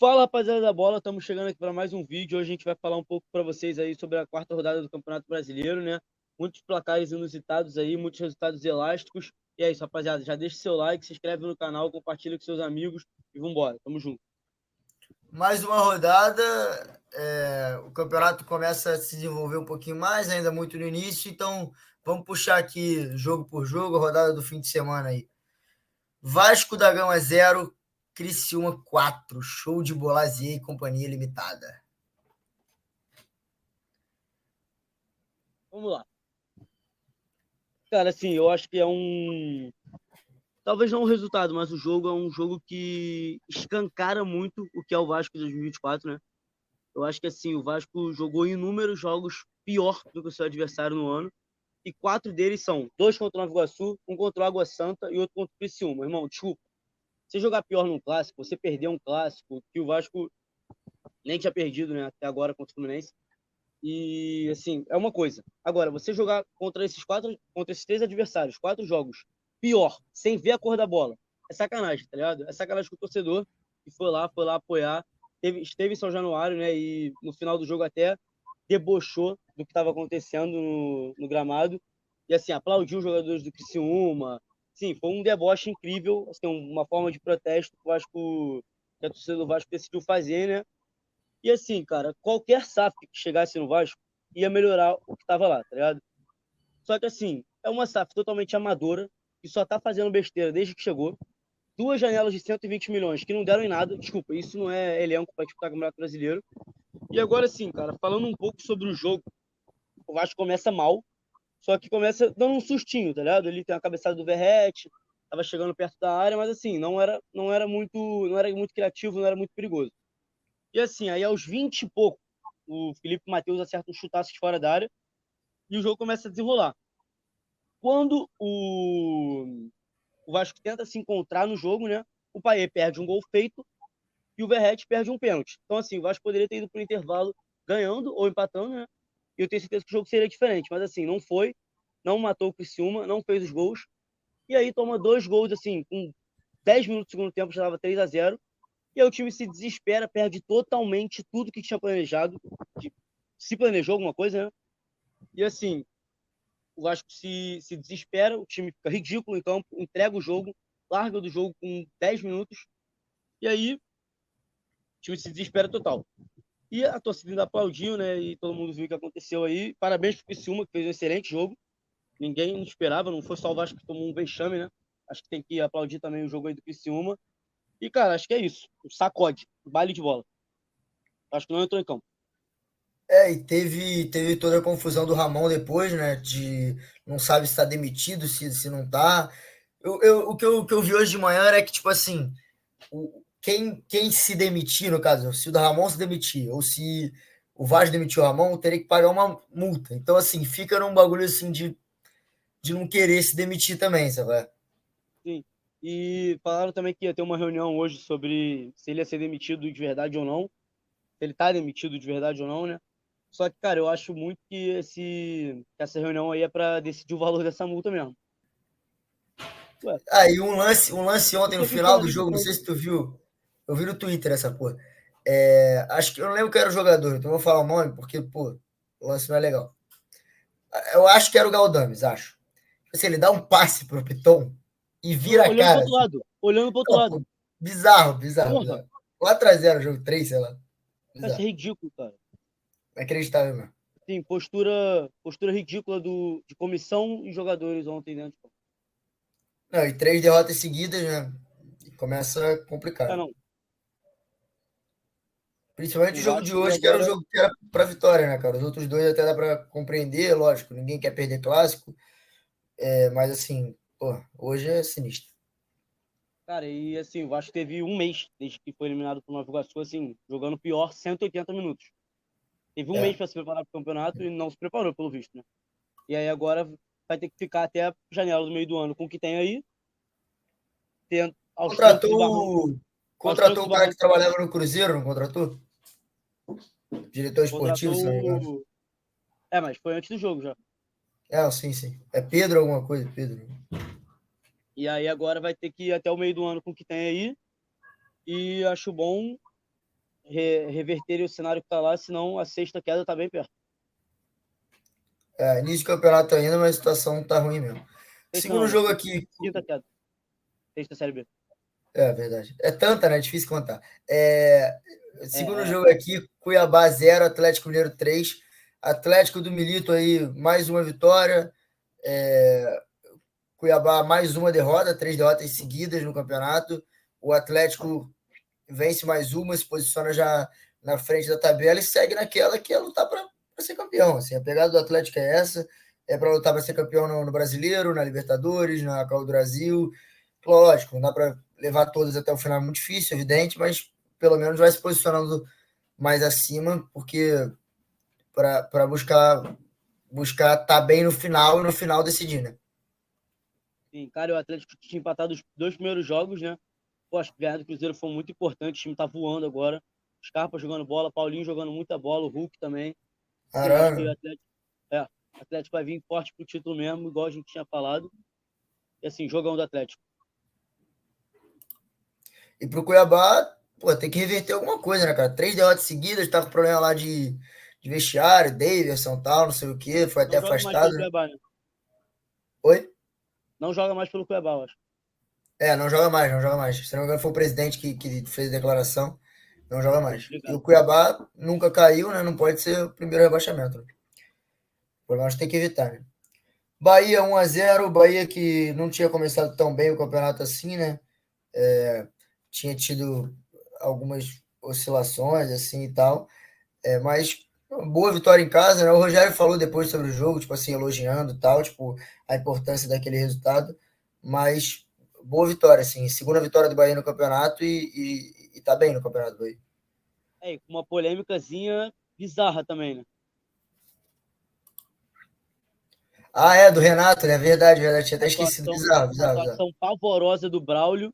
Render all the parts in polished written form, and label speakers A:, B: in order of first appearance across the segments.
A: Fala, rapaziada da bola, estamos chegando aqui para mais um vídeo. Hoje a gente vai falar um pouco para vocês aí sobre a quarta rodada do Campeonato Brasileiro, né? Muitos placares inusitados aí, muitos resultados elásticos. E é isso, rapaziada. Já deixa seu like, se inscreve no canal, compartilha com seus amigos e vambora. Tamo junto.
B: Mais uma rodada, o campeonato começa a se desenvolver um pouquinho mais, ainda muito no início, então vamos puxar aqui jogo por jogo, a rodada do fim de semana aí. Vasco da Gama 0, Criciúma 4, show de Bolazier e Companhia Limitada.
A: Vamos lá. Cara, assim, eu acho que talvez não o resultado, mas o jogo é um jogo que escancara muito o que é o Vasco de 2024, né? Eu acho que, assim, o Vasco jogou inúmeros jogos pior do que o seu adversário no ano. E 4 deles são 2 contra o Nova Iguaçu, um contra o Água Santa e outro contra o Criciúma. Irmão, desculpa. Você jogar pior num clássico, você perder um clássico, que o Vasco nem tinha perdido, né, até agora contra o Fluminense. E, assim, é uma coisa. Agora, você jogar contra esses 3 adversários, 4 jogos, pior, sem ver a cor da bola, é sacanagem, tá ligado? É sacanagem com o torcedor que foi lá apoiar, esteve em São Januário, né, e no final do jogo até debochou do que estava acontecendo no gramado. E, assim, aplaudiu os jogadores do Criciúma. Sim, foi um deboche incrível, assim, uma forma de protesto que o Vasco, que a torcida do Vasco decidiu fazer, né? E assim, cara, qualquer SAF que chegasse no Vasco ia melhorar o que tava lá, tá ligado? Só que assim, é uma SAF totalmente amadora, que só tá fazendo besteira desde que chegou. 2 janelas de 120 milhões que não deram em nada. Desculpa, isso não é elenco para disputar o Campeonato Brasileiro. E agora sim, cara, falando um pouco sobre o jogo, o Vasco começa mal, só que começa dando um sustinho, tá ligado? Ele tem a cabeçada do Verrete, tava chegando perto da área, mas assim, não era muito criativo, não era muito perigoso. E assim, aí aos 20 e pouco, o Felipe Matheus acerta um chutaço de fora da área e o jogo começa a desenrolar. Quando o Vasco tenta se encontrar no jogo, né? O Payet perde um gol feito e o Verrete perde um pênalti. Então, assim, o Vasco poderia ter ido para o intervalo ganhando ou empatando, né? E eu tenho certeza que o jogo seria diferente. Mas, assim, não foi. Não matou o Criciúma, não fez os gols. E aí toma 2 gols, assim, com 10 minutos do segundo tempo, já estava 3-0. E aí o time se desespera, perde totalmente tudo que tinha planejado. Se planejou alguma coisa, né? E assim, o Vasco se desespera, o time fica ridículo em campo, entrega o jogo, larga do jogo com 10 minutos. E aí o time se desespera total. E a torcida ainda aplaudiu, né? E todo mundo viu o que aconteceu aí. Parabéns pro Criciúma, que fez um excelente jogo. Ninguém esperava, não foi só o Vasco que tomou um vexame, né? Acho que tem que aplaudir também o jogo aí do Criciúma. E, cara, acho que é isso. O sacode, o baile de bola. Acho que não entrou em campo.
B: E teve toda a confusão do Ramon depois, né? De não sabe se está demitido, se não tá. O que eu vi hoje de manhã era que, tipo assim, quem se demitir, no caso, se o da Ramon se demitir, ou se o Vaz demitiu o Ramon, teria que pagar uma multa. Então, assim, fica num bagulho assim de não querer se demitir também, sabe?
A: Sim. E falaram também que ia ter uma reunião hoje sobre se ele ia ser demitido de verdade ou não. Se ele tá demitido de verdade ou não, né? Só que, cara, eu acho muito que que essa reunião aí é pra decidir o valor dessa multa mesmo. Ué,
B: Aí um lance
A: o
B: ontem no
A: que
B: final
A: funciona
B: do
A: ali de
B: jogo, não sei
A: campo?
B: se tu viu. Eu vi no Twitter essa porra. Acho que eu não lembro quem era o jogador, então eu vou falar o nome, porque, pô, o lance não é legal. Eu acho que era o Galdames, acho. Tipo assim, ele dá um passe pro Piton e vira a
A: Olhando pro
B: cara,
A: outro
B: assim.
A: lado. Olhando pro outro
B: Não,
A: lado.
B: pô, bizarro, bizarro,
A: Porra,
B: bizarro. 4-0 o jogo 3, sei lá.
A: vai ser
B: Bizarro.
A: ridículo, cara.
B: Inacreditável mesmo.
A: Sim, postura ridícula de comissão e jogadores ontem dentro de campo.
B: Não, e 3 derrotas seguidas, né? Começa
A: É,
B: complicado.
A: não.
B: Principalmente
A: O
B: o jogo de
A: Vasco
B: hoje, que era o
A: agora.
B: jogo que era pra vitória, né, cara? Os outros dois até dá pra compreender, lógico. Ninguém quer perder clássico. Mas assim, pô, hoje é sinistro.
A: Cara, e assim, o Vasco teve um mês desde que foi eliminado pro Nova Iguaçu, assim, jogando pior 180 minutos. Teve um mês
B: É.
A: para se preparar para o campeonato e não se preparou, pelo visto, né? E aí agora vai ter que ficar até a janela do meio do ano com o que tem aí, aos trancos e barrancos,
B: Contratou,
A: aos trancos
B: contratou
A: e
B: o cara que
A: barrancos,
B: trabalhava no Cruzeiro, não contratou? Diretor esportivo, se não me engano.
A: contratou. É, mas foi antes do jogo já.
B: Sim, sim. É Pedro alguma coisa, Pedro.
A: E aí agora vai ter que ir até o meio do ano com o que tem aí. E acho bom. reverterem o cenário que tá lá, senão a sexta queda tá bem perto.
B: Início de campeonato ainda, mas a situação tá ruim mesmo.
A: Sexta
B: Segundo
A: não,
B: jogo aqui.
A: quinta queda. Sexta Série B.
B: É verdade. É tanta, né? Difícil contar. Segundo
A: É,
B: jogo aqui, Cuiabá 0, Atlético Mineiro 3. Atlético do Milito aí, mais uma vitória. Cuiabá, mais uma derrota, 3 derrotas seguidas no campeonato. O Atlético vence mais uma, se posiciona já na frente da tabela e segue naquela que é lutar para ser campeão. Assim, a pegada do Atlético é essa, é para lutar para ser campeão no Brasileiro, na Libertadores, na Copa do Brasil. Lógico, não dá para levar todas até o final, é muito difícil, evidente, mas pelo menos vai se posicionando mais acima, porque para buscar estar bem no final e no final decidir, né?
A: sim, cara, o Atlético tinha empatado os 2 primeiros jogos, né? Pô, acho que ganhar do Cruzeiro foi muito importante. O time tá voando agora. Scarpa jogando bola, Paulinho jogando muita bola, o Hulk também. Sim, acho que
B: Arana.
A: O Atlético vai vir forte pro título mesmo, igual a gente tinha falado. E assim, jogão do Atlético.
B: E pro Cuiabá, pô, tem que reverter alguma coisa, né, cara? 3 derrotas seguidas, tá com problema lá de vestiário, Davidson, tal, não sei o quê, foi até
A: Não joga mais
B: afastado,
A: pelo
B: né?
A: Cuiabá, né?
B: Oi?
A: Não joga mais pelo Cuiabá, eu acho.
B: Não joga mais, não joga mais. Se não me engano, foi o presidente que fez a declaração, não joga
A: Tô
B: mais. E
A: ligado.
B: o Cuiabá nunca caiu, né? Não pode ser o primeiro rebaixamento, né? Pelo menos tem que evitar, né? Bahia 1-0, Bahia que não tinha começado tão bem o campeonato assim, né? Tinha tido algumas oscilações assim e tal. Mas uma boa vitória em casa, né? O Rogério falou depois sobre o jogo, tipo assim, elogiando e tal, tipo, a importância daquele resultado. Mas boa vitória, assim. Segunda vitória do Bahia no campeonato e tá bem no campeonato do Bahia.
A: É, com uma polêmicazinha bizarra também, né?
B: Do Renato, né? Verdade, verdade. Tinha até esquecido.
A: Atuação,
B: Bizarro, bizarro, bizarro.
A: atuação pavorosa do Braulio.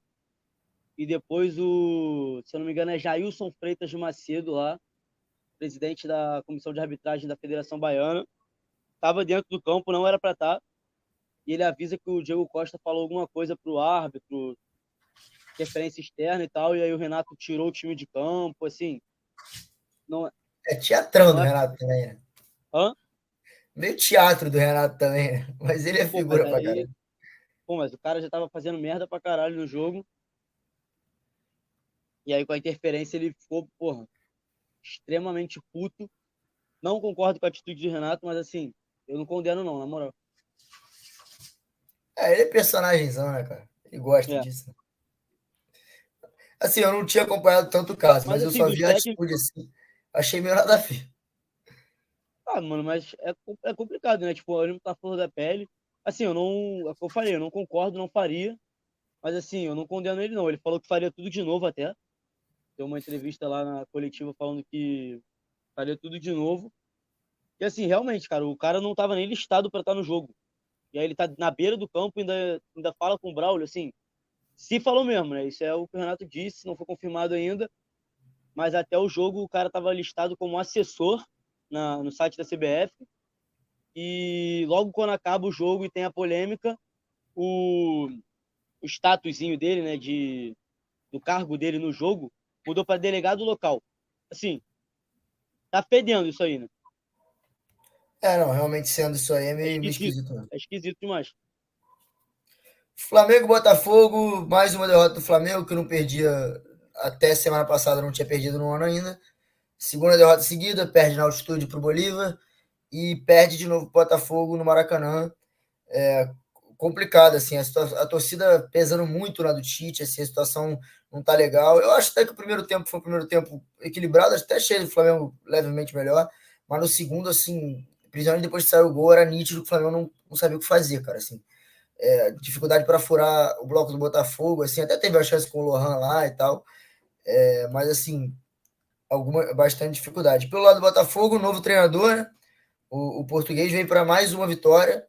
A: E depois se eu não me engano, é Jailson Freitas de Macedo lá, presidente da comissão de arbitragem da Federação Baiana. Estava dentro do campo, não era para estar. E ele avisa que o Diego Costa falou alguma coisa pro árbitro, interferência externa e tal, e aí o Renato tirou o time de campo, assim, não,
B: É teatrão
A: não
B: do
A: é...
B: Renato também, né?
A: Hã?
B: Meio teatro do Renato também, né? Mas ele é
A: Pô, mas
B: figura pra
A: aí...
B: caramba.
A: Pô, mas o cara já tava fazendo merda pra caralho no jogo, e aí com a interferência ele ficou, porra, extremamente puto. Não concordo com a atitude do Renato, mas assim, eu não condeno não, na moral.
B: Ele é personagemzão, né, cara? Ele gosta
A: É.
B: disso. Assim, eu não tinha acompanhado tanto o caso,
A: Mas
B: mas eu
A: assim,
B: só
A: dos
B: vi a
A: técnicos,
B: atitude assim. Achei meio nada a ver.
A: mano, mas é complicado, né? Tipo, ele não tá flor da pele. Assim, eu não, é o que eu falei, eu não concordo, não faria, mas assim, eu não condeno ele não. Ele falou que faria tudo de novo até. Deu uma entrevista lá na coletiva falando que faria tudo de novo. E assim, realmente, cara, o cara não tava nem listado pra estar no jogo. E aí ele tá na beira do campo e ainda fala com o Braulio, assim, se falou mesmo, né? Isso é o que o Renato disse, não foi confirmado ainda, mas até o jogo o cara tava listado como assessor no site da CBF. E logo quando acaba o jogo e tem a polêmica, o, o statuzinho dele, né, do cargo dele no jogo, mudou para delegado local. Assim, tá fedendo isso aí, né?
B: Não, realmente sendo isso aí é
A: É
B: meio
A: esquisito.
B: esquisito mesmo.
A: É esquisito demais.
B: Flamengo e Botafogo, mais uma derrota do Flamengo, que não perdia até semana passada, não tinha perdido no ano ainda. Segunda derrota seguida, perde na altitude para o Bolívar e perde de novo o Botafogo no Maracanã. É complicado, assim, a torcida pesando muito lá do Tite, assim, a situação não tá legal. Eu acho até que o primeiro tempo foi um primeiro tempo equilibrado, até cheio do Flamengo levemente melhor, mas no segundo, assim, principalmente depois que saiu o gol, era nítido que o Flamengo não sabia o que fazer, cara, assim. Dificuldade para furar o bloco do Botafogo, assim, até teve a chance com o Lohan lá e tal, mas assim, bastante dificuldade. Pelo lado do Botafogo, novo treinador, né? O português vem para mais uma vitória.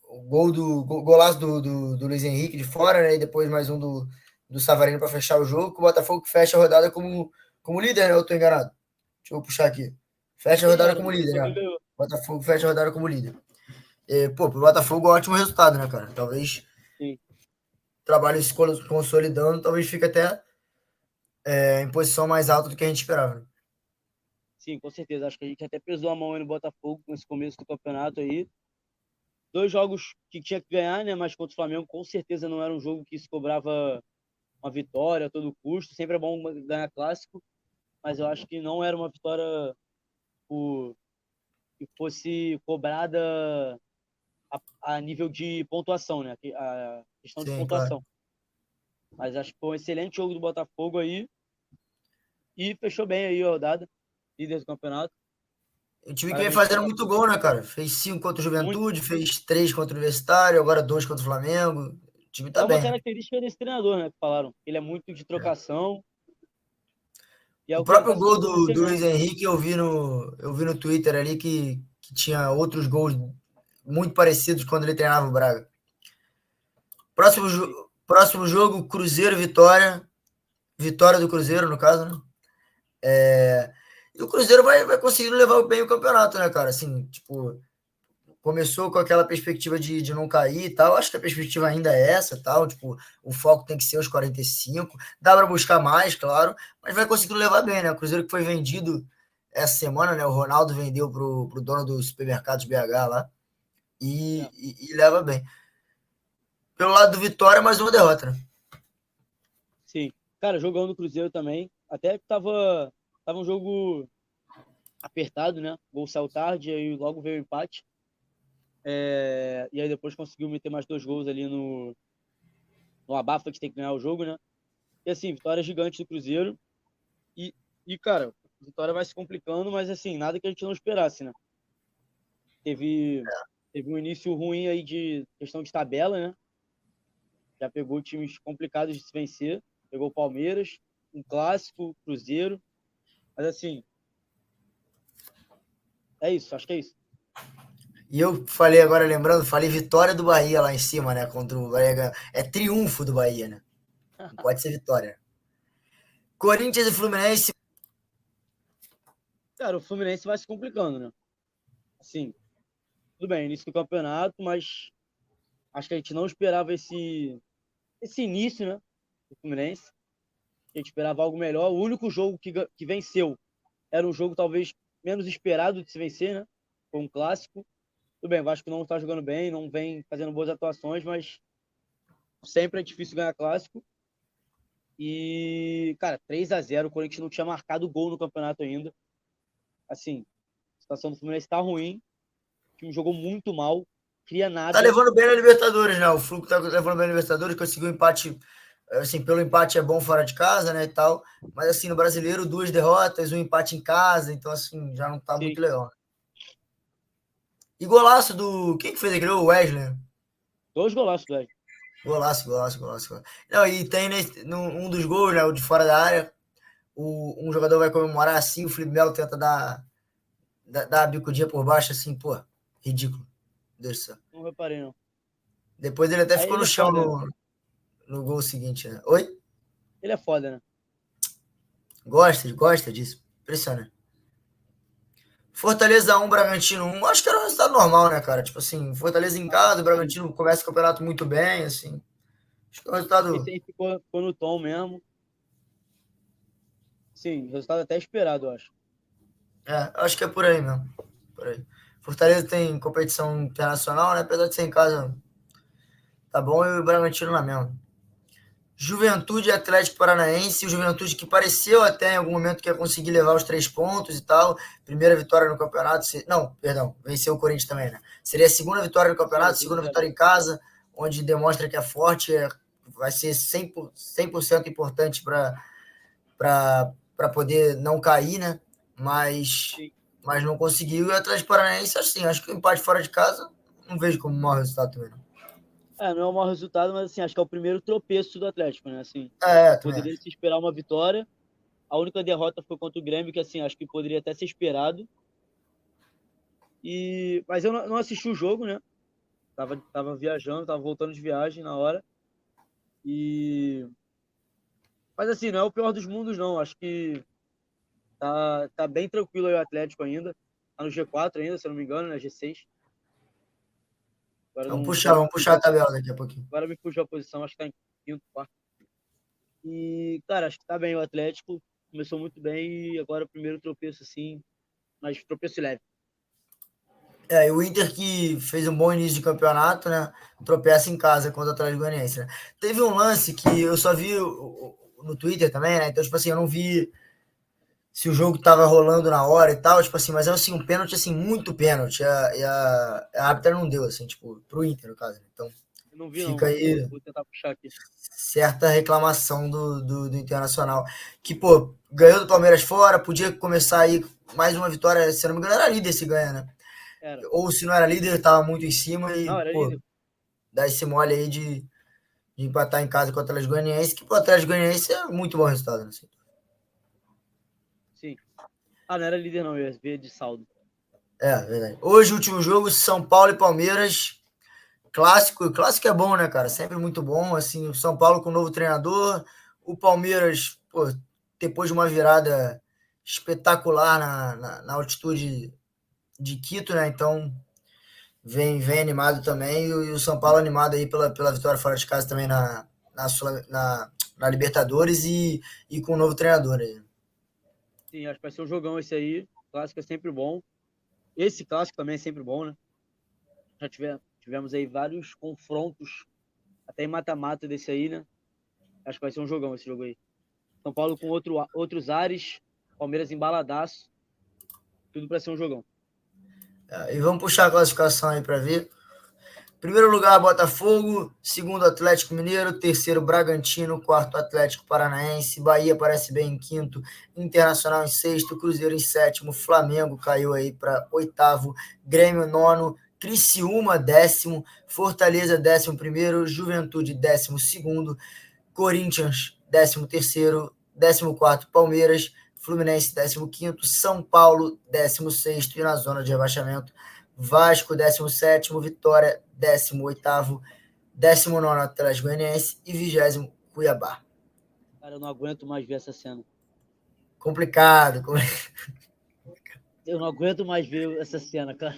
B: O golaço do Luiz Henrique de fora, né? E depois mais um do Savarino para fechar o jogo. O Botafogo fecha a rodada como líder, né? Eu tô enganado. Deixa eu puxar aqui. Fecha a
A: Quem
B: rodada
A: era? O
B: como líder,
A: Botafogo
B: né?
A: ganhou.
B: Botafogo fecha a rodada como líder. Pro Botafogo, ótimo resultado, né, cara? Talvez
A: Sim.
B: o trabalho se consolidando, talvez fique até em posição mais alta do que a gente esperava. Né?
A: Sim, com certeza. Acho que a gente até pesou a mão aí no Botafogo com esse começo do campeonato aí. 2 jogos que tinha que ganhar, né? Mas contra o Flamengo, com certeza não era um jogo que se cobrava uma vitória a todo custo. Sempre é bom ganhar clássico, mas eu acho que não era uma vitória por, que fosse cobrada a nível de pontuação, né? A questão de
B: Sim, claro.
A: pontuação. Mas acho que foi um excelente jogo do Botafogo aí e fechou bem aí a rodada, líder do campeonato.
B: O time que vem
A: Parabéns pro
B: fazendo muito
A: Botafogo.
B: gol, né, cara? Fez 5 contra o
A: Muito.
B: Juventude, fez 3 contra o Universitário, agora 2 contra o Flamengo. O time
A: É
B: tá
A: uma
B: bem, né?
A: característica desse treinador, né? Que falaram. Ele é muito de trocação e é
B: O
A: o que ele
B: próprio
A: tá
B: gol
A: conseguindo
B: do
A: ser
B: Luiz
A: mesmo.
B: Henrique eu vi no Twitter ali que tinha outros gols muito parecidos quando ele treinava o Braga. Próximo jogo, Cruzeiro Vitória. Vitória do Cruzeiro, no caso, né? E o Cruzeiro vai conseguindo levar bem o campeonato, né, cara? Assim, tipo, começou com aquela perspectiva de não cair e tal. Acho que a perspectiva ainda é essa, tal. Tipo, o foco tem que ser os 45. Dá para buscar mais, claro, mas vai conseguindo levar bem, né? O Cruzeiro que foi vendido essa semana, né? O Ronaldo vendeu pro dono dos supermercados BH lá
A: É,
B: e leva bem. Pelo lado do Vitória, mais uma derrota, né?
A: sim. Cara, jogão do Cruzeiro também. Até que tava um jogo apertado, né? O gol saiu tarde, aí logo veio o empate. E aí depois conseguiu meter mais 2 gols ali no abafa de ter que ganhar o jogo, né? E assim, vitória gigante do Cruzeiro. E, cara, a vitória vai se complicando, mas assim, nada que a gente não esperasse, né? Teve, teve um início ruim aí de questão de tabela, né? Já pegou times complicados de se vencer. Pegou o Palmeiras, um clássico, Cruzeiro. Mas assim, é isso, acho que é isso.
B: E eu falei agora, lembrando, falei vitória do Bahia lá em cima, né? Contra o Bahia. É triunfo do Bahia, né? Não pode ser vitória. Corinthians e Fluminense.
A: Cara, o Fluminense vai se complicando, né? Assim, tudo bem, início do campeonato, mas acho que a gente não esperava esse início, né? Do Fluminense. A gente esperava algo melhor. O único jogo que venceu era um jogo talvez menos esperado de se vencer, né? Foi um clássico. Tudo bem, o Vasco não está jogando bem, não vem fazendo boas atuações, mas sempre é difícil ganhar clássico. E, cara, 3-0, o Corinthians não tinha marcado gol no campeonato ainda. Assim, a situação do Fluminense está ruim. O time jogou muito mal, cria
B: Tá
A: nada.
B: levando bem na Libertadores, né? O Flu tá levando bem na Libertadores, conseguiu um empate. Assim, pelo empate é bom fora de casa, né? E tal. Mas assim, no brasileiro, 2 derrotas, um empate em casa, então assim, já não tá
A: Sim,
B: muito legal. E golaço do. Quem que fez aquele? O Wesley.
A: 2 golaços, velho.
B: Golaço, golaço, golaço. Não, e tem um dos gols, né? O de fora da área. Um jogador vai comemorar assim, o Felipe Melo tenta dar a bicudinha por baixo, assim, pô, ridículo. Deus do céu.
A: Não reparei, não.
B: Depois ele até
A: Aí
B: ficou
A: ele
B: no
A: é
B: chão
A: foda, né?
B: no gol seguinte, né? Oi?
A: Ele é foda, né?
B: Gosta disso. Impressionante. Fortaleza 1, Bragantino 1. Acho que era um resultado normal, né, cara? Tipo assim, Fortaleza em casa, o
A: Sim.
B: Bragantino começa o campeonato muito bem, assim. Acho que é um resultado.
A: Esse aí ficou no tom mesmo. Sim, resultado até esperado, eu acho.
B: Acho que é por aí mesmo. Por aí. Fortaleza tem competição internacional, né? Apesar de ser em casa, tá bom, e o Bragantino na mesma. Juventude e Atlético Paranaense, o Juventude que pareceu até em algum momento que ia conseguir levar os 3 pontos e tal. Primeira vitória no campeonato. Não, perdão, venceu o Corinthians também, né? Seria a segunda vitória no
A: Venceu
B: campeonato,
A: dois a
B: segunda
A: 0
B: vitória em casa, onde demonstra que é forte, vai ser 100% importante para poder não cair, né? Mas,
A: Sim.
B: mas não conseguiu. E o Atlético Paranaense, assim, acho que o empate fora de casa, não vejo como um mau resultado também, não.
A: Não é o maior resultado, mas assim, acho que é o primeiro tropeço do Atlético, né? Assim,
B: Também
A: poderia
B: acho.
A: se esperar uma vitória. A única derrota foi contra o Grêmio, que assim, acho que poderia até ser esperado. Mas eu não assisti o jogo, né? Tava viajando, tava voltando de viagem na hora. E mas assim, não é o pior dos mundos não. Acho que tá bem tranquilo aí o Atlético ainda. Tá no G4 ainda, se eu não me engano, né? G6. Agora não
B: Vamos puxar a tabela daqui a pouquinho.
A: agora me fugiu a posição, acho que tá em quinto, quarto. E, cara, acho que tá bem o Atlético. Começou muito bem e agora o primeiro tropeço, assim, mas tropeço leve.
B: E o Inter que fez um bom início de campeonato, né? Tropeça em casa contra o Atlético Goianiense, né? Teve um lance que eu só vi no Twitter também, né? Então, tipo assim, eu não vi se o jogo tava rolando na hora e tal, tipo assim, mas é assim, um pênalti, assim, muito pênalti. A árbitra não deu, assim, tipo, pro Inter, no caso. Né? Então,
A: Eu não vi,
B: fica
A: não. Vou,
B: aí
A: vou tentar puxar aqui.
B: certa reclamação do Internacional. Que, pô, ganhou do Palmeiras fora, podia começar aí mais uma vitória, se não me engano, era líder se ganha, né?
A: Era.
B: Ou se não era líder, tava muito em cima e,
A: Não, era
B: pô,
A: líder.
B: dar esse mole aí de empatar em casa com o Atlético Goianiense, que pro Atlético Goianiense é muito bom resultado, né?
A: Sim. Ah, não era líder, não. Eu ia ver de saldo.
B: Verdade. Hoje, último jogo, São Paulo e Palmeiras. Clássico, clássico é bom, né, cara? Sempre muito bom. Assim, o São Paulo com um novo treinador, o Palmeiras, pô, depois de uma virada espetacular na altitude de Quito, né? Então vem animado também. E o São Paulo animado aí pela vitória fora de casa também na Libertadores e com um novo treinador aí.
A: Sim, acho que vai ser um jogão esse aí. Clássico é sempre bom. Esse clássico também é sempre bom, né? Já tivemos aí vários confrontos, até em mata-mata desse aí, né? Acho que vai ser um jogão esse jogo aí. São Paulo com outros ares, Palmeiras embaladaço, tudo para ser um jogão.
B: E vamos puxar a classificação aí para ver. Primeiro lugar, Botafogo. Segundo, Atlético Mineiro. Terceiro, Bragantino. Quarto, Atlético Paranaense. Bahia aparece bem em quinto. Internacional em sexto. Cruzeiro em sétimo. Flamengo caiu aí para oitavo. Grêmio nono. Criciúma, décimo. Fortaleza, 11º. Juventude, 12º. Corinthians, 13º. 14º, Palmeiras. Fluminense, 15º. São Paulo, 16º. E na zona de rebaixamento, Vasco, 17º, Vitória, 18º, 19º, Atlético Goianiense e 20º, Cuiabá.
A: Cara, eu não aguento mais ver essa cena.
B: Complicado.
A: Eu não aguento mais ver essa cena, cara.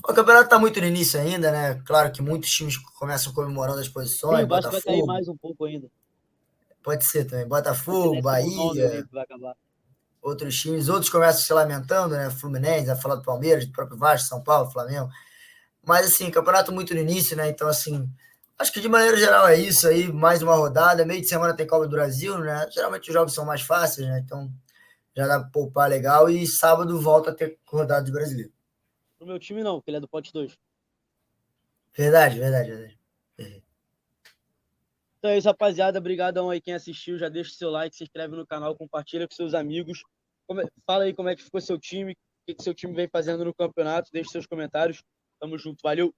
B: O campeonato está muito no início ainda, né? Claro que muitos times começam comemorando as
A: Sim,
B: posições,
A: o Vasco vai cair
B: Botafogo,
A: mais um pouco ainda.
B: pode ser também,
A: Vai ser
B: Botafogo,
A: 19º ali
B: Bahia,
A: que vai acabar.
B: outros times, outros começam se lamentando, né? Fluminense, vai falar do Palmeiras, do próprio Vasco, São Paulo, Flamengo. Mas, assim, campeonato muito no início, né? Então, assim, acho que de maneira geral é isso aí. Mais uma rodada. Meio de semana tem Copa do Brasil, né? Geralmente os jogos são mais fáceis, né? Então já dá pra poupar legal. E sábado volta a ter rodada de brasileiro.
A: No meu time, não, porque ele é do pote 2.
B: Verdade, verdade, verdade.
A: Então é isso, rapaziada. Obrigadão aí quem assistiu. Já deixa o seu like, se inscreve no canal, compartilha com seus amigos. Fala aí como é que ficou seu time, o que seu time vem fazendo no campeonato. Deixe seus comentários. Tamo junto. Valeu!